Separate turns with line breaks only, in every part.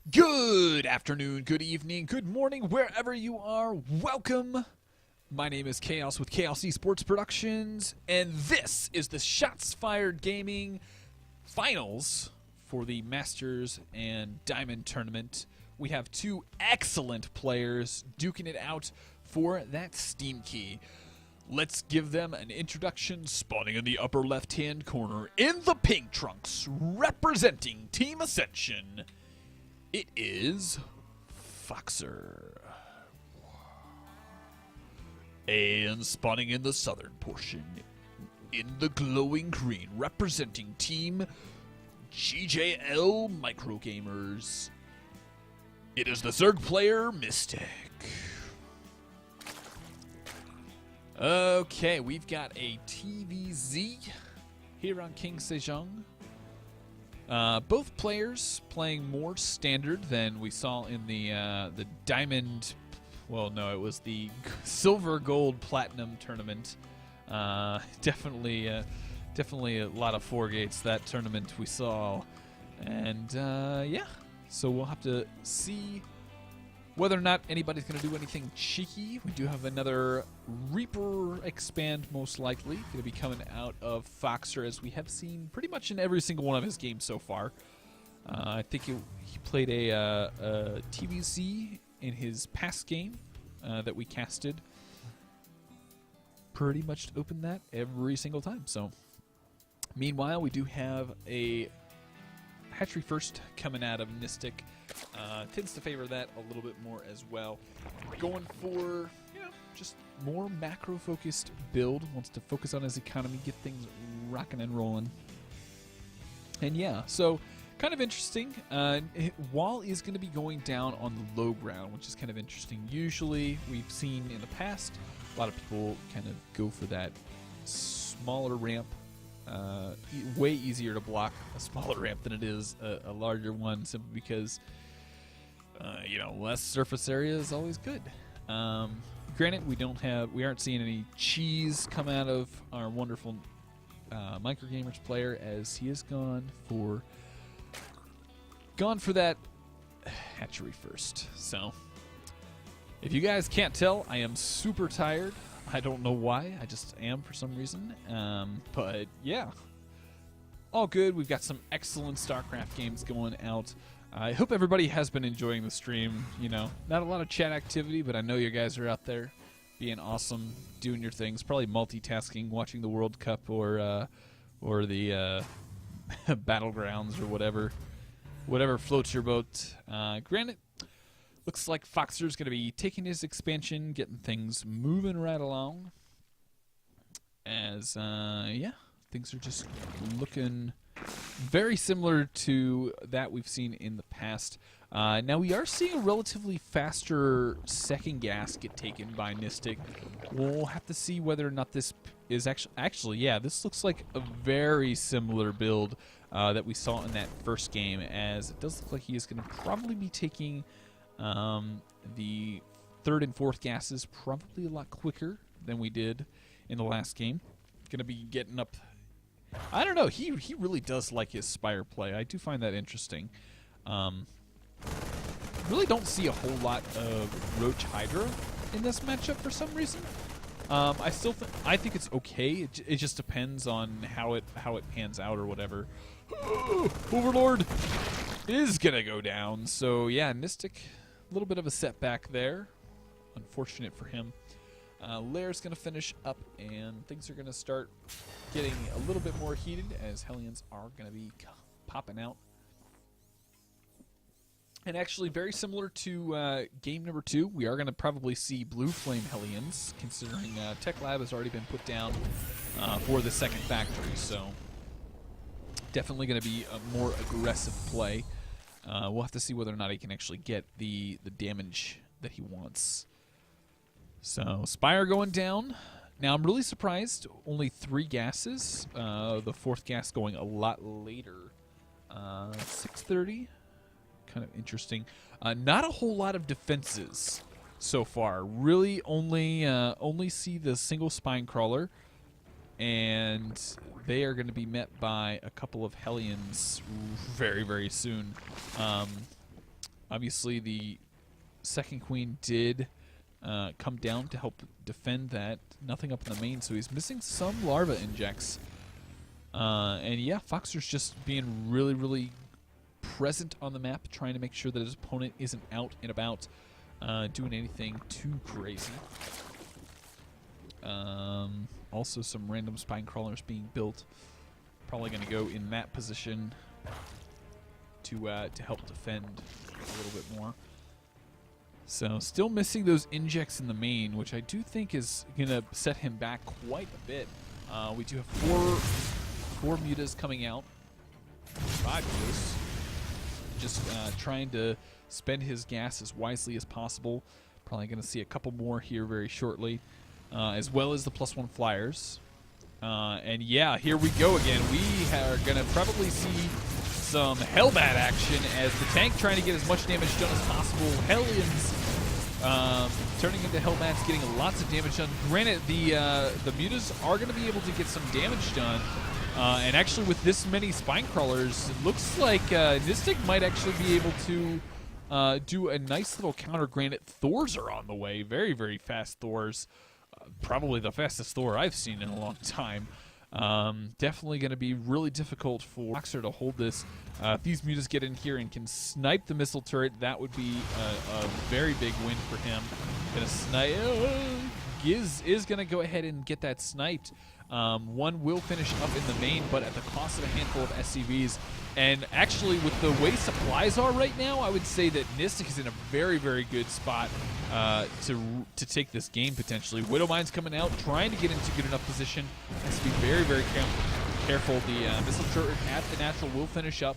Good afternoon, good evening, good morning, wherever you are. Welcome. My name is Chaos with Chaos Esports Productions, and this is the Shots Fired Gaming Finals for the Masters and Diamond Tournament. We have two excellent players duking it out for that Steam Key. Let's give them an introduction. Spawning in the upper left-hand corner in the pink trunks, representing Team Ascension, it is Foxer. And spawning in the southern portion, in the glowing green, representing Team GJL Microgamers, it is the Zerg player, Nistic. Okay, we've got a TVZ here on King Sejong. Both players playing more standard than we saw in the Diamond. Well, no, it was the Silver, Gold, Platinum tournament. Definitely a lot of 4 gates that tournament we saw, and yeah. So we'll have to see whether or not anybody's going to do anything cheeky. We do have another Reaper expand, most likely, going to be coming out of Foxer, as we have seen pretty much in every single one of his games so far. I think he played a TVZ in his past game that we casted. Pretty much opened that every single time. So, meanwhile, we do have a Hatchery First coming out of Nistic. Tends to favor that a little bit more as well. Going for, just more macro-focused build. Wants to focus on his economy, get things rocking and rolling. And yeah, so kind of interesting. Wall is going to be going down on the low ground, which is kind of interesting. Usually, we've seen in the past, a lot of people kind of go for that smaller ramp. Way easier to block a smaller ramp than it is a larger one, simply because less surface area is always good. Granted, we aren't seeing any cheese come out of our wonderful Microgamers player, as he has gone for that Hatchery First. So, if you guys can't tell, I am super tired. I don't know why. I just am for some reason. But yeah, all good. We've got some excellent StarCraft games going out. I hope everybody has been enjoying the stream. Not a lot of chat activity, but I know you guys are out there being awesome, doing your things, probably multitasking, watching the World Cup or the Battlegrounds or whatever floats your boat. Granted, looks like Foxer's going to be taking his expansion, getting things moving right along. As, things are just looking very similar to that we've seen in the past. Now, we are seeing a relatively faster second gas get taken by Nistic. We'll have to see whether or not this is actually, yeah, this looks like a very similar build that we saw in that first game, as it does look like he is going to probably be taking the third and fourth gases probably a lot quicker than we did in the last game. Going to be getting up. I don't know. He really does like his Spire play. I do find that interesting. Really don't see a whole lot of Roach Hydra in this matchup for some reason. I think it's okay. It just depends on how it pans out or whatever. Overlord is gonna go down. So yeah, Nistic, a little bit of a setback there. Unfortunate for him. Lair's going to finish up, and things are going to start getting a little bit more heated, as Hellions are going to be popping out. And actually, very similar to game number 2, we are going to probably see Blue Flame Hellions, considering Tech Lab has already been put down for the second factory. So definitely going to be a more aggressive play. We'll have to see whether or not he can actually get the damage that he wants. So, Spire going down. Now, I'm really surprised. Only 3 gases. The 4th gas going a lot later. 6:30. Kind of interesting. Not a whole lot of defenses so far. Really only see the single spine crawler. And they are going to be met by a couple of Hellions very, very soon. Obviously, the second queen did come down to help defend that. Nothing up in the main, so he's missing some larva injects. And yeah, Foxer's just being really, really present on the map, trying to make sure that his opponent isn't out and about doing anything too crazy. Also, some random spine crawlers being built. Probably going to go in that position to help defend a little bit more. So, still missing those injects in the main, which I do think is going to set him back quite a bit. We do have four mutas coming out. 5 mutas. Just trying to spend his gas as wisely as possible. Probably going to see a couple more here very shortly, as well as the +1 flyers. And yeah, here we go again. We are going to probably see some Hellbat action as the tank trying to get as much damage done as possible. Hellions turning into Hellbats, getting lots of damage done. Granted, the mutas are going to be able to get some damage done. And actually, with this many spine crawlers, it looks like Nistic might actually be able to do a nice little counter. Granted, Thors are on the way. Very, very fast Thors. Probably the fastest Thor I've seen in a long time. Definitely going to be really difficult for Foxer to hold this. If these mutas get in here and can snipe the missile turret, that would be a very big win for him. Gonna snipe. Giz is going to go ahead and get that sniped. One will finish up in the main, but at the cost of a handful of SCVs. And actually, with the way supplies are right now, I would say that Nistic is in a very, very good spot to take this game, potentially. Widowmine's coming out, trying to get into good enough position. Has to be very, very careful. The missile turret at the natural will finish up.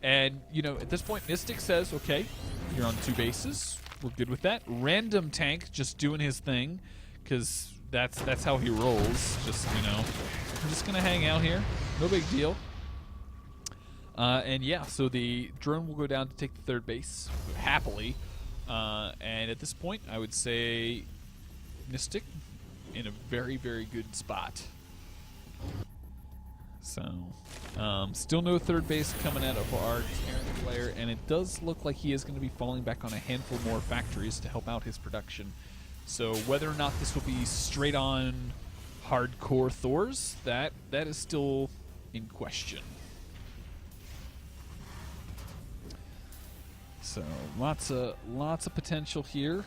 And, you know, at this point, Nistic says, okay, you're on 2 bases. We're good with that. Random tank just doing his thing, because that's how he rolls. Just, you know, I'm just going to hang out here. No big deal. And yeah, so the drone will go down to take the 3rd base, happily. And at this point, I would say Nistic in a very, very good spot. So, still no 3rd base coming out of our Terran player, and it does look like he is going to be falling back on a handful more factories to help out his production. So whether or not this will be straight on hardcore Thors, that is still in question. So lots of potential here.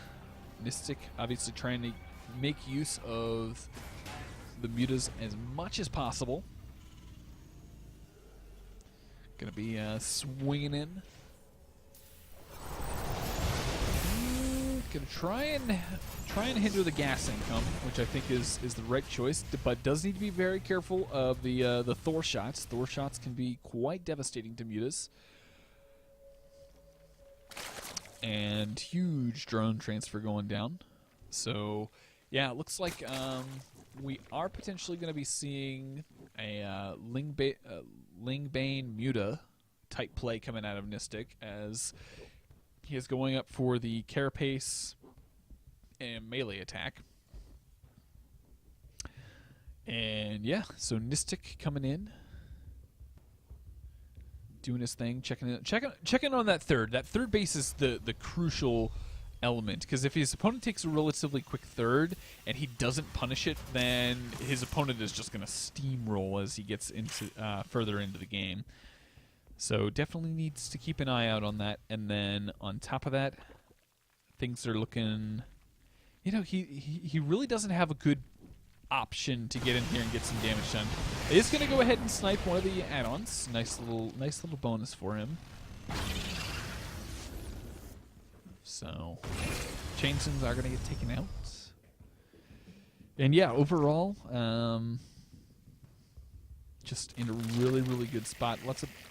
Nistic obviously trying to make use of the mutas as much as possible. Gonna be swinging in. Gonna try and hinder the gas income, which I think is the right choice, but does need to be very careful of the Thor shots. Thor shots can be quite devastating to mutas. And huge drone transfer going down. So yeah, it looks like we are potentially going to be seeing a Lingbane Muta type play coming out of Nistic, as he is going up for the Carapace and melee attack. And yeah, so Nistic coming in, doing his thing, checking on that third. That 3rd base is the crucial element, because if his opponent takes a relatively quick 3rd and he doesn't punish it, then his opponent is just going to steamroll as he gets into further into the game. So definitely needs to keep an eye out on that. And then on top of that, things are looking, you know, he really doesn't have a good option to get in here and get some damage done. Is going to go ahead and snipe one of the add-ons. Nice little bonus for him. So Chainstones are going to get taken out. And yeah, overall, just in a really, really good spot.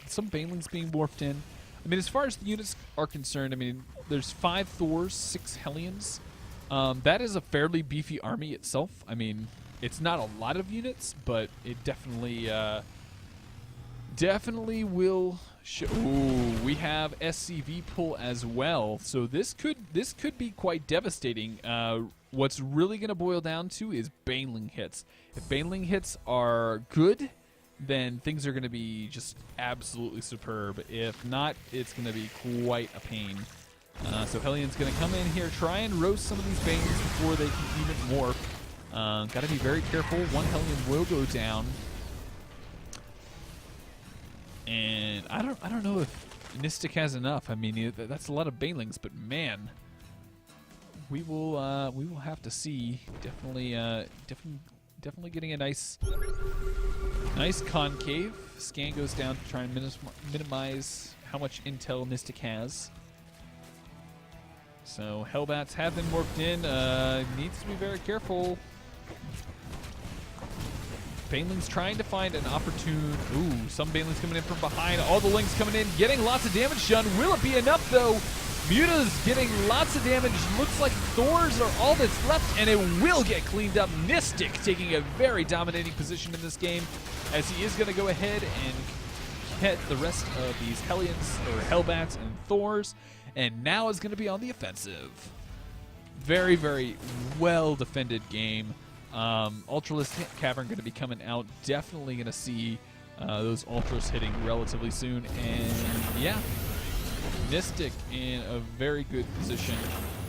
Some Banelings being morphed in. I mean, as far as the units are concerned, I mean, there's 5 Thors, 6 Hellions. That is a fairly beefy army itself. I mean, it's not a lot of units, but it definitely will show. Ooh, we have SCV pull as well, so this could be quite devastating. What's really going to boil down to is Baneling hits. If Baneling hits are good, then things are going to be just absolutely superb. If not, it's going to be quite a pain. So Hellion's going to come in here, try and roast some of these Banelings before they can even morph. Got to be very careful. One Hellion will go down. And I don't know if Nistic has enough. I mean, that's a lot of Banelings, but man, we will have to see. Definitely getting a nice concave. Scan goes down to try and minimize how much intel Nistic has. So Hellbats have been morphed in. Needs to be very careful. Banelings trying to find an opportune. Ooh, some Banelings coming in from behind. All the Lings coming in, getting lots of damage done. Will it be enough though? Muta's getting lots of damage. Looks like Thors are all that's left, and it will get cleaned up. Nistic taking a very dominating position in this game, as he is going to go ahead and get the rest of these Hellions, or Hellbats and Thors, and now is going to be on the offensive. Very, very well defended game. Ultralisk Cavern going to be coming out. Definitely going to see those Ultras hitting relatively soon, and yeah. Nistic in a very good position.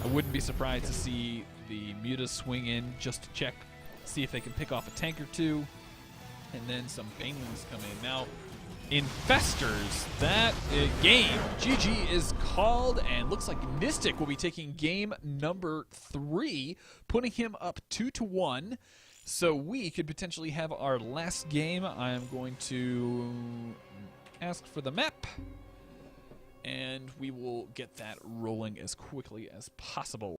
I wouldn't be surprised to see the Mutas swing in just to check, see if they can pick off a tank or two, and then some Banelings come in. Now, Infestors, that game, GG is called, and looks like Nistic will be taking game number 3, putting him up 2-1. So we could potentially have our last game. I'm going to ask for the map, and we will get that rolling as quickly as possible.